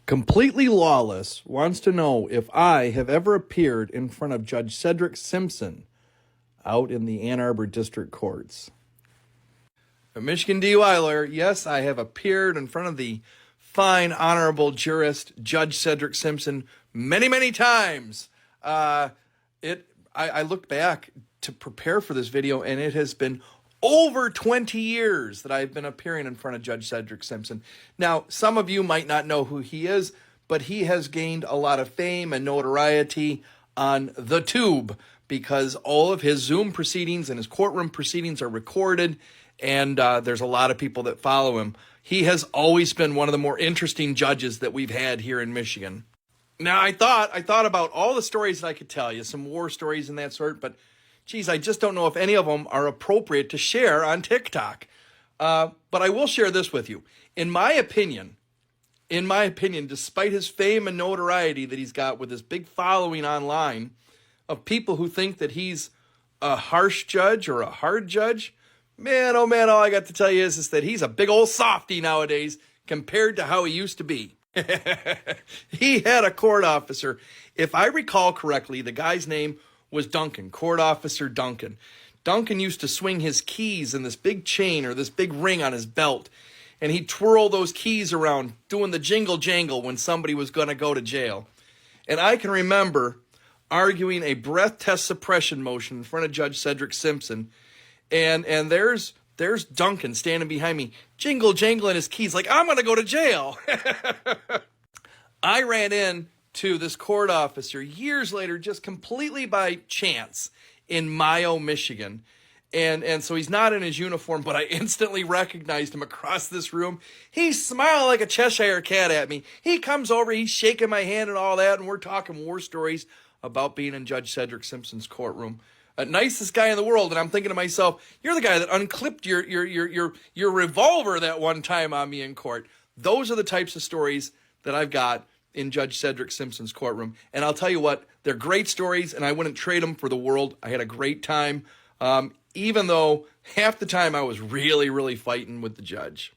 Completely Lawless wants to know if I have ever appeared in front of Judge Cedric Simpson out in the Ann Arbor District Courts. A Michigan DUI lawyer, yes, I have appeared in front of the fine, honorable jurist, Judge Cedric Simpson, many, many times. I looked back to prepare for this video, and it has been over 20 years that I've been appearing in front of Judge Cedric Simpson. Now, some of you might not know who he is, but he has gained a lot of fame and notoriety on the tube because all of his Zoom proceedings and his courtroom proceedings are recorded, and there's a lot of people that follow him. He has always been one of the more interesting judges that we've had here in Michigan. Now, I thought about all the stories that I could tell you, some war stories and that sort, but geez, I just don't know if any of them are appropriate to share on TikTok. But I will share this with you. In my opinion, despite his fame and notoriety that he's got with his big following online of people who think that he's a harsh judge or a hard judge, man, oh man, all I got to tell you is that he's a big old softy nowadays compared to how he used to be. He had a court officer. If I recall correctly, the guy's name was Duncan, court officer Duncan. Duncan used to swing his keys in this big chain or this big ring on his belt, and he'd twirl those keys around doing the jingle jangle when somebody was going to go to jail. And I can remember arguing a breath test suppression motion in front of Judge Cedric Simpson, and there's Duncan standing behind me, jingle jangling his keys like, I'm going to go to jail. I ran in to this court officer years later, just completely by chance in Mayo, Michigan. And so he's not in his uniform, but I instantly recognized him across this room. He's smiling like a Cheshire cat at me. He comes over, he's shaking my hand and all that, and we're talking war stories about being in Judge Cedric Simpson's courtroom. Nicest guy in the world, and I'm thinking to myself, you're the guy that unclipped your revolver that one time on me in court. Those are the types of stories that I've got in Judge Cedric Simpson's courtroom. And I'll tell you what, they're great stories, and I wouldn't trade them for the world. I had a great time, even though half the time I was really, really fighting with the judge.